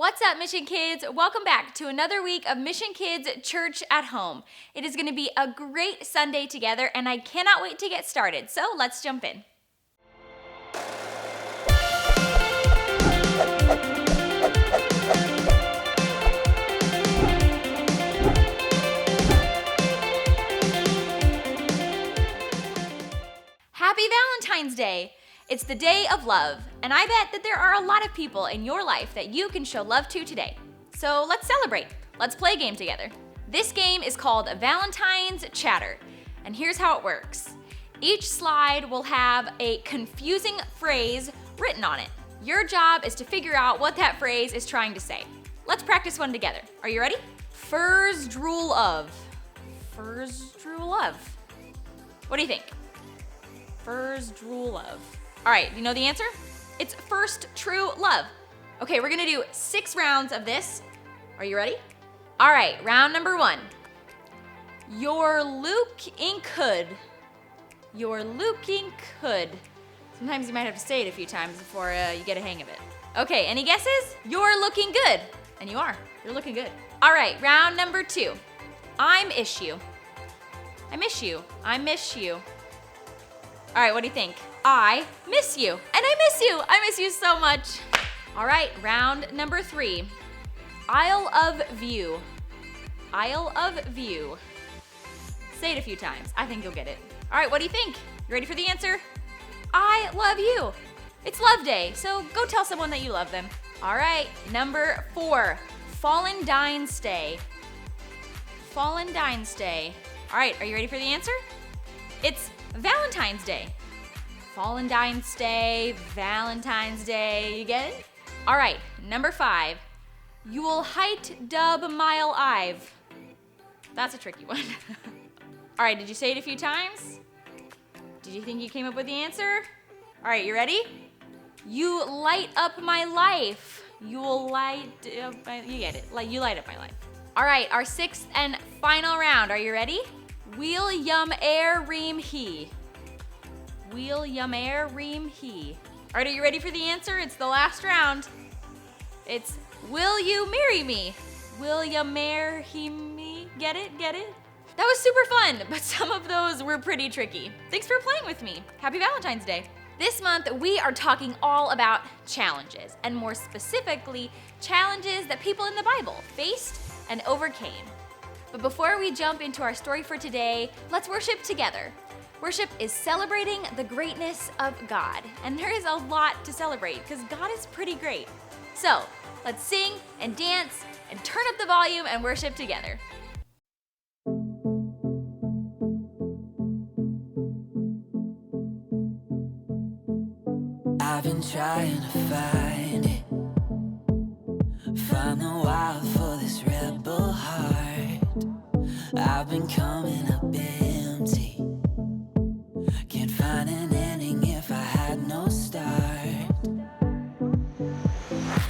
What's up, Mission Kids? Welcome back to another week of Mission Kids Church at Home. It is going to be a great Sunday together, and I cannot wait to get started. So let's jump in. Happy Valentine's Day! It's the day of love, and I bet that there are a lot of people in your life that you can show love to today. So let's celebrate. Let's play a game together. This game is called Valentine's Chatter, and here's how it works. Each slide will have a confusing phrase written on it. Your job is to figure out what that phrase is trying to say. Let's practice one together. Are you ready? Furs drool of. Furs drool of. What do you think? Furs drool of. All right, you know the answer? It's first true love. Okay, we're gonna do 6 rounds of this. Are you ready? All right, round number 1. You're looking good. You're looking good. Sometimes you might have to say it a few times before you get a hang of it. Okay, any guesses? You're looking good. And you are. You're looking good. All right, round number 2. I miss you. I miss you. I miss you. All right, what do you think? I miss you. And I miss you. I miss you so much. All right, round number 3. Isle of view. Isle of view. Say it a few times. I think you'll get it. All right, what do you think? You ready for the answer? I love you. It's Love Day, so go tell someone that you love them. All right, number 4. Fallen Dine Stay. Fallen Dine Stay. All right, are you ready for the answer? It's Valentine's Day. Fallen Dine Stay, Valentine's Day, you get it? All right, number 5. You'll height dub mile I've. That's a tricky one. All right, did you say it a few times? Did you think you came up with the answer? All right, you ready? You light up my life. You'll light up my, you get it, you light up my life. All right, our 6th and final round, are you ready? Wheel yum air ream he. Wheel yum air ream he. All right, are you ready for the answer? It's the last round. It's will you marry me? Will you marry me? Get it? Get it? That was super fun, but some of those were pretty tricky. Thanks for playing with me. Happy Valentine's Day. This month, we are talking all about challenges, and more specifically, challenges that people in the Bible faced and overcame. But before we jump into our story for today, let's worship together. Worship is celebrating the greatness of God, and there is a lot to celebrate because God is pretty great. So let's sing and dance and turn up the volume and worship together. I've been trying to find it, find the wild for this rebel heart. I've been coming up empty, can't find an ending if I had no start.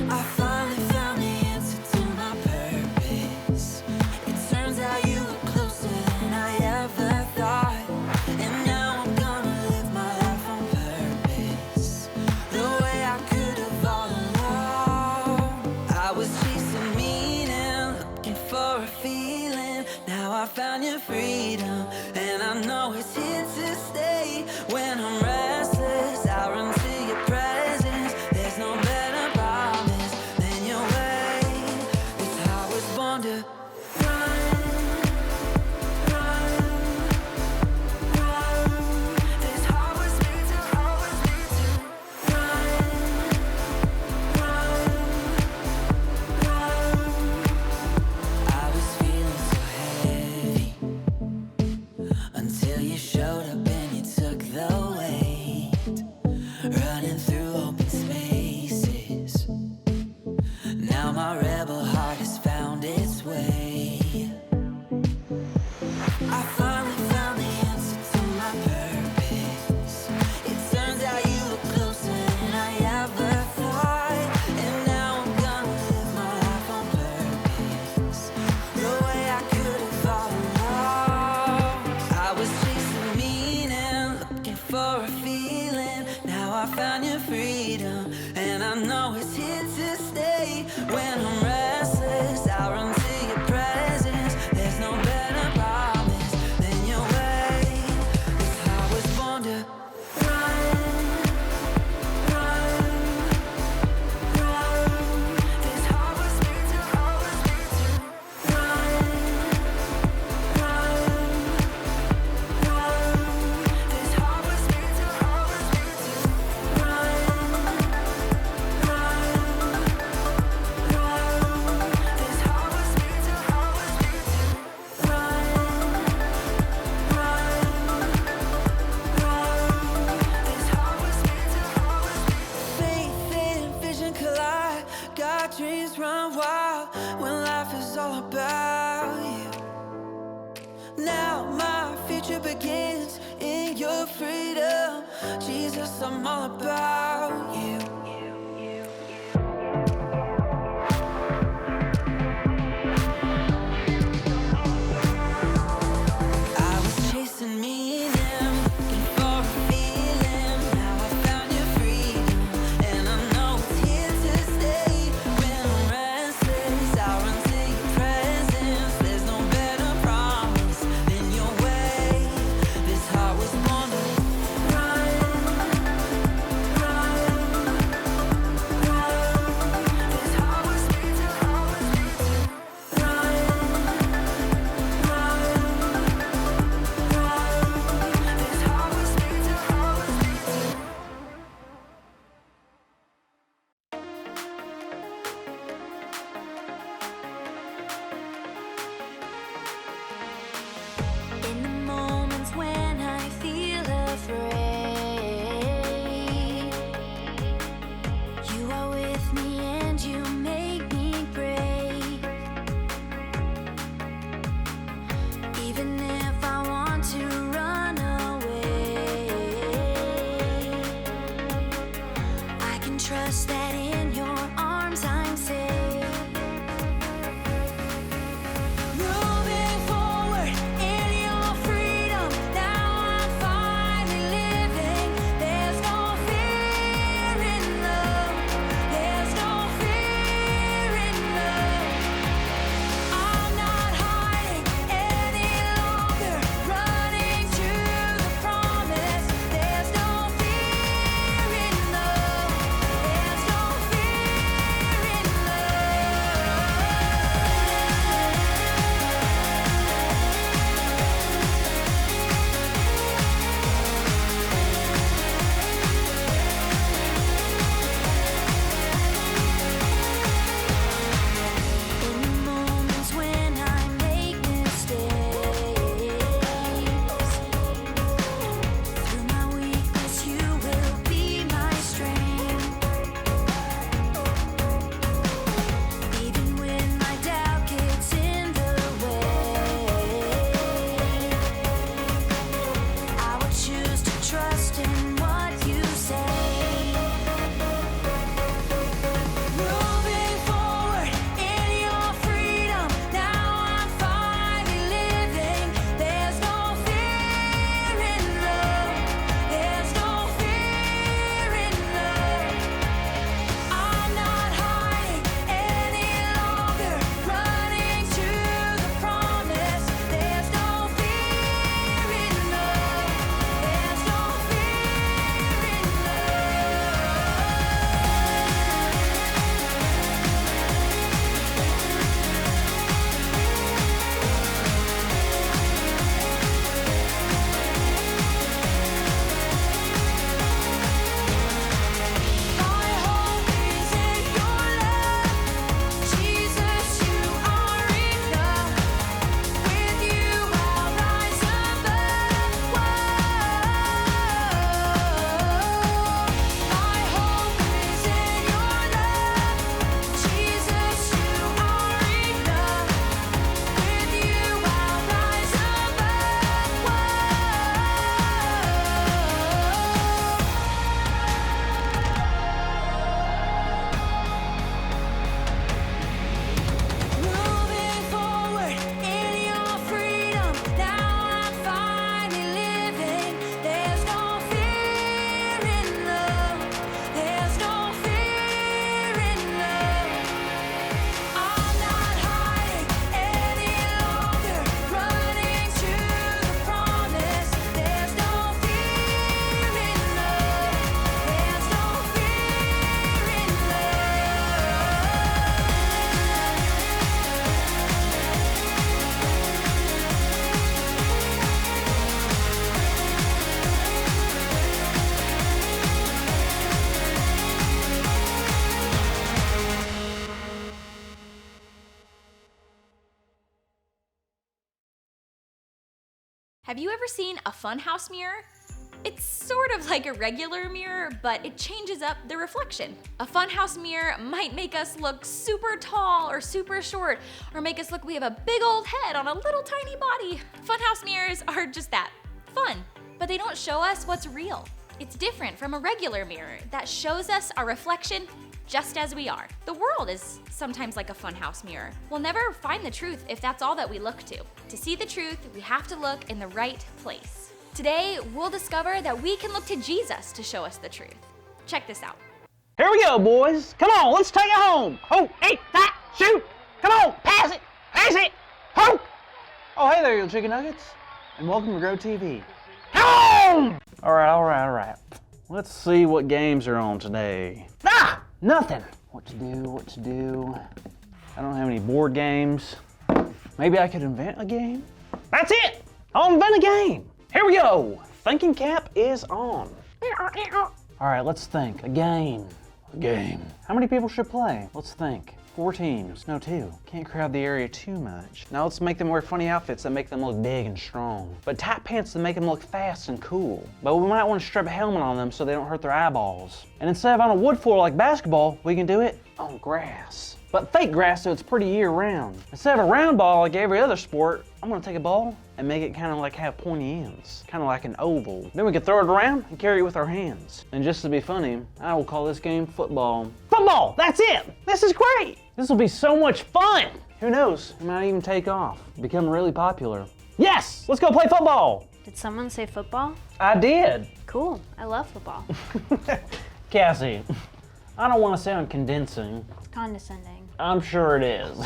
I finally found the answer to my purpose. It turns out you were closer than I ever thought. And now I'm gonna live my life on purpose, the way I could have all along. I was chasing meaning, looking for a feeling. Now I found your freedom, and I know it's here to stay. When I'm restless, I run to your presence. There's no better promise than your way. It's how I was born to run, run, run. It's how I was made to run, run, run. I was feeling so heavy until you showed up and you took the weight, running through open spaces. Now my rebel heart has found its way. I finally found the answer to my purpose. It turns out you were closer than I ever thought. And now I'm gonna live my life on purpose, the way I could have all along. I was chasing meaning, looking for a feeling. Now I found your freedom, and I know it's here to stay. When I'm restless, I run to your presence. There's no better promise than your way. This heart was born to run, run, run. This heart was made to always be to run, run, run. This heart was made to always be to run, run, run. This heart was made to always be to run, run, run. This heart was made to always be. Faith and vision collide. Got dreams run wild when life is all about you. Now my future begins in your freedom. Jesus, I'm all about you. I was chasing meaning, looking for a feeling. Now I found your freedom, and I know it's here to stay. When I'm restless, I run to your presence. There's no better promise than your way. This heart was born to run, run, run. This heart was made to always be to run, run, run. This heart was made to always be to. In the moments when I feel afraid, you are with me and you make me brave. Even if I want to run away, I can trust that in your arms I'm safe. Moving forward in your freedom, now I'm finally living. There's no fear in love. There's no fear in love. I'm not hiding any longer, running to the promise. There's no fear in love. There's no Have you ever seen a funhouse mirror? It's sort of like a regular mirror, but it changes up the reflection. A funhouse mirror might make us look super tall or super short, or make us look we have a big old head on a little tiny body. Funhouse mirrors are just that, fun, but they don't show us what's real. It's different from a regular mirror that shows us our reflection just as we are. The world is sometimes like a funhouse mirror. We'll never find the truth if that's all that we look to. To see the truth, we have to look in the right place. Today, we'll discover that we can look to Jesus to show us the truth. Check this out. Here we go, boys. Come on, let's take it home. Oh, eat that, shoot. Come on, pass it, ho. Oh, hey there, you chicken nuggets, and welcome to Grow TV. Home! All right. Let's see what games are on today. Nothing. What to do. I don't have any board games. Maybe I could invent a game? That's it! I'll invent a game. Here we go. Thinking cap is on. All right, let's think. A game. How many people should play? Let's think. 4 teams. No, 2. Can't crowd the area too much. Now let's make them wear funny outfits that make them look big and strong. But tight pants that make them look fast and cool. But we might want to strap a helmet on them so they don't hurt their eyeballs. And instead of on a wood floor like basketball, we can do it on grass. But fake grass so it's pretty year round. Instead of a round ball like every other sport, I'm gonna take a ball and make it kind of like have pointy ends. Kind of like an oval. Then we can throw it around and carry it with our hands. And just to be funny, I will call this game football. Football, that's it! This is great! This will be so much fun! Who knows, it might even take off, become really popular. Yes, let's go play football! Did someone say football? I did. Cool, I love football. Cassie, I don't want to sound condensing. It's condescending. I'm sure it is.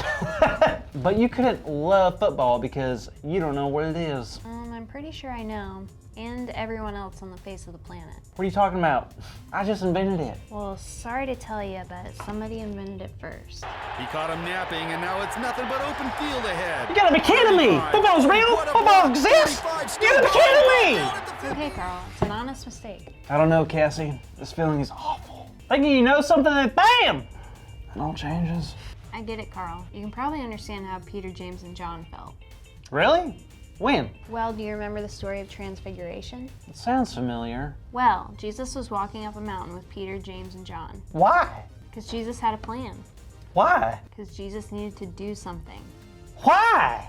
But you couldn't love football because you don't know what it is. I'm pretty sure I know, and everyone else on the face of the planet. What are you talking about? I just invented it. Well, sorry to tell you, but somebody invented it first. He caught him napping, and now it's nothing but open field ahead. You gotta be kidding me! Football's real? Football exists? You gotta be kidding me! Okay, Carl, it's an honest mistake. I don't know, Cassie. This feeling is awful. Thinking you know something and BAM! It all changes. I get it, Carl. You can probably understand how Peter, James, and John felt. Really? When? Well, do you remember the story of Transfiguration? It sounds familiar. Well, Jesus was walking up a mountain with Peter, James, and John. Why? Because Jesus had a plan. Why? Because Jesus needed to do something. Why?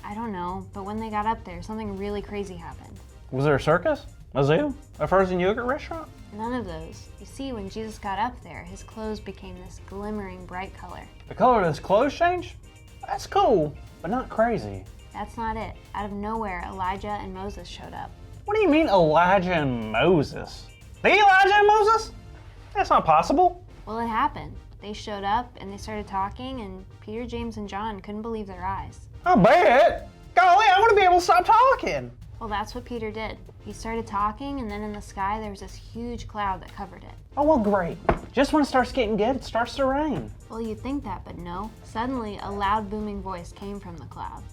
I don't know, but when they got up there, something really crazy happened. Was there a circus? A zoo? A frozen yogurt restaurant? None of those. You see, when Jesus got up there, his clothes became this glimmering bright color. The color of his clothes changed? That's cool, but not crazy. That's not it. Out of nowhere, Elijah and Moses showed up. What do you mean Elijah and Moses? The Elijah and Moses? That's not possible. Well, it happened. They showed up and they started talking, and Peter, James, and John couldn't believe their eyes. I bet. Golly, I want to be able to stop talking. Well, that's what Peter did. He started talking, and then in the sky, there was this huge cloud that covered it. Oh, well, great. Just when it starts getting good, it starts to rain. Well, you'd think that, but no. Suddenly, a loud booming voice came from the cloud.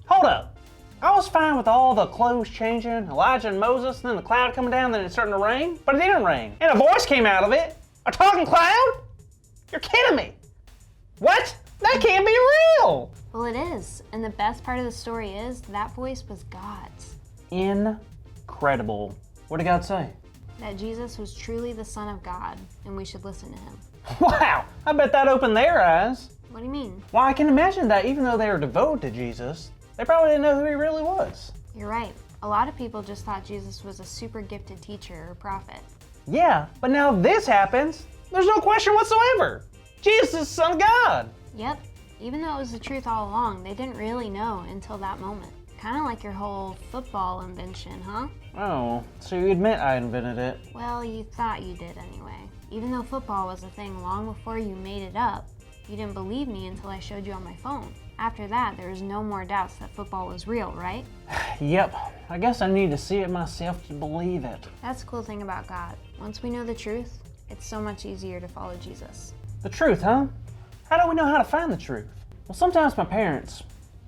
Hold up. I was fine with all the clothes changing, Elijah and Moses, and then the cloud coming down, then it's starting to rain, but it didn't rain. And a voice came out of it. A talking cloud? You're kidding me. What? That can't be real. Well, it is. And the best part of the story is that voice was God's. Incredible. What did God say? That Jesus was truly the Son of God, and we should listen to him. Wow, I bet that opened their eyes. What do you mean? Well, I can imagine that even though they were devoted to Jesus, they probably didn't know who he really was. You're right. A lot of people just thought Jesus was a super gifted teacher or prophet. Yeah, but now this happens, there's no question whatsoever. Jesus is the Son of God. Yep. Even though it was the truth all along, they didn't really know until that moment. Kind of like your whole football invention, huh? Oh, so you admit I invented it. Well, you thought you did anyway. Even though football was a thing long before you made it up, you didn't believe me until I showed you on my phone. After that, there was no more doubts that football was real, right? Yep, I guess I need to see it myself to believe it. That's the cool thing about God. Once we know the truth, it's so much easier to follow Jesus. The truth, huh? How do we know how to find the truth? Well, sometimes my parents,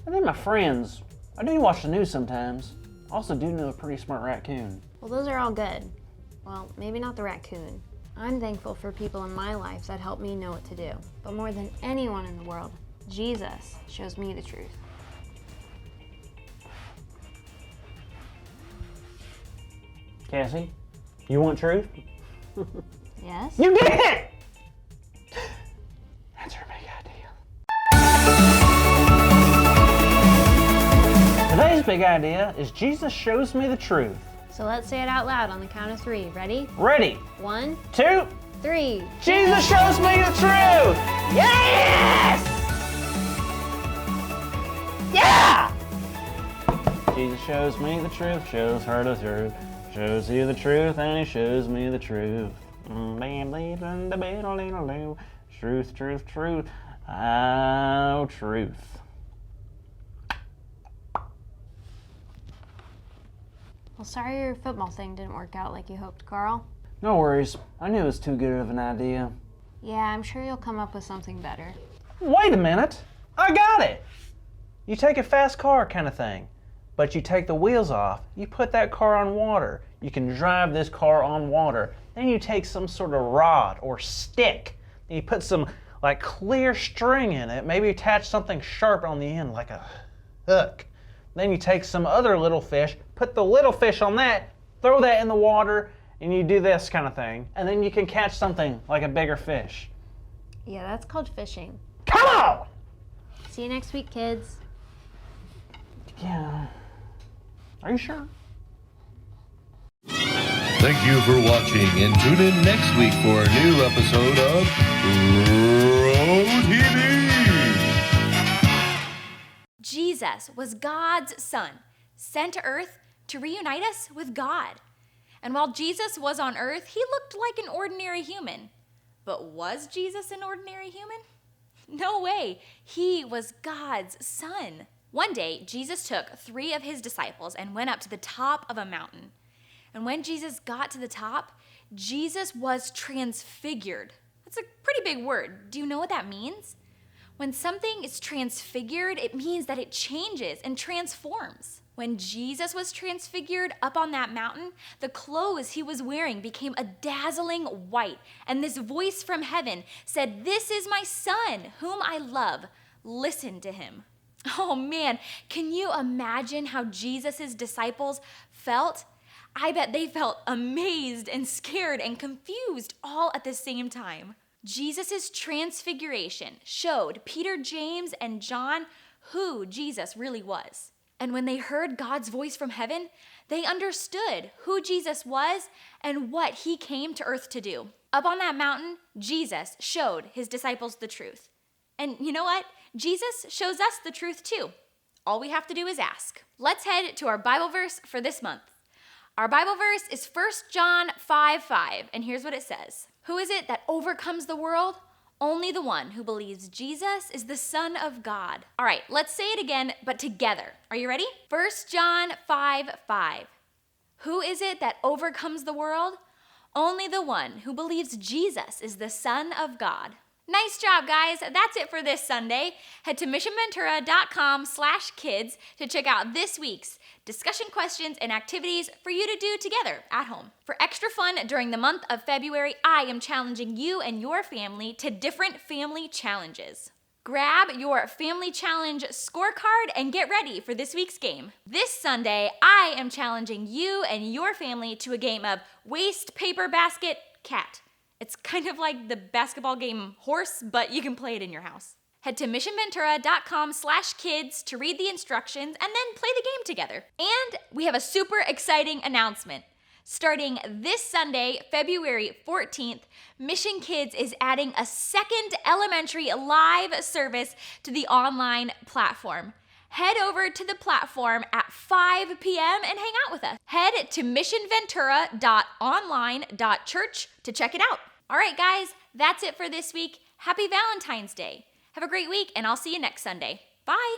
and then my friends, I do watch the news sometimes. I also do know a pretty smart raccoon. Well, those are all good. Well, maybe not the raccoon. I'm thankful for people in my life that help me know what to do. But more than anyone in the world, Jesus shows me the truth. Cassie, you want truth? Yes? You did it! That's our big idea. Today's big idea is Jesus shows me the truth. So let's say it out loud on the count of 3. Ready? Ready? 1, 2, 3. Jesus shows me the truth! Yes! Yeah! Jesus shows me the truth, shows her the truth, shows you the truth, and he shows me the truth. Truth, truth, truth. Oh, truth. Well, sorry your football thing didn't work out like you hoped, Carl. No worries. I knew it was too good of an idea. Yeah, I'm sure you'll come up with something better. Wait a minute. I got it. You take a fast car kind of thing, but you take the wheels off. You put that car on water. You can drive this car on water. Then you take some sort of rod or stick, and you put some like clear string in it. Maybe attach something sharp on the end like a hook. Then you take some other little fish, put the little fish on that, throw that in the water, and you do this kind of thing. And then you can catch something like a bigger fish. Yeah, that's called fishing. Come on! See you next week, kids. Yeah. Are you sure? Thank you for watching, and tune in next week for a new episode of Pro TV. Jesus was God's son, sent to earth to reunite us with God. And while Jesus was on earth, he looked like an ordinary human. But was Jesus an ordinary human? No way. He was God's son. One day, Jesus took 3 of his disciples and went up to the top of a mountain. And when Jesus got to the top, Jesus was transfigured. That's a pretty big word. Do you know what that means? When something is transfigured, it means that it changes and transforms. When Jesus was transfigured up on that mountain, the clothes he was wearing became a dazzling white, and this voice from heaven said, "This is my son, whom I love. Listen to him." Oh man, can you imagine how Jesus' disciples felt? I bet they felt amazed and scared and confused all at the same time. Jesus' transfiguration showed Peter, James, and John who Jesus really was. And when they heard God's voice from heaven, they understood who Jesus was and what he came to earth to do. Up on that mountain, Jesus showed his disciples the truth. And you know what? Jesus shows us the truth too. All we have to do is ask. Let's head to our Bible verse for this month. Our Bible verse is 1 John 5:5, and here's what it says. Who is it that overcomes the world? Only the one who believes Jesus is the Son of God. All right, let's say it again, but together. Are you ready? 1 John 5:5. Who is it that overcomes the world? Only the one who believes Jesus is the Son of God. Nice job, guys. That's it for this Sunday. Head to missionventura.com/kids to check out this week's discussion questions and activities for you to do together at home. For extra fun during the month of February, I am challenging you and your family to different family challenges. Grab your family challenge scorecard and get ready for this week's game. This Sunday, I am challenging you and your family to a game of waste, paper, basket, cat. It's kind of like the basketball game horse, but you can play it in your house. Head to missionventura.com/kids to read the instructions and then play the game together. And we have a super exciting announcement. Starting this Sunday, February 14th, Mission Kids is adding a second elementary live service to the online platform. Head over to the platform at 5 p.m. and hang out with us. Head to missionventura.online.church to check it out. All right, guys, that's it for this week. Happy Valentine's Day. Have a great week, and I'll see you next Sunday. Bye.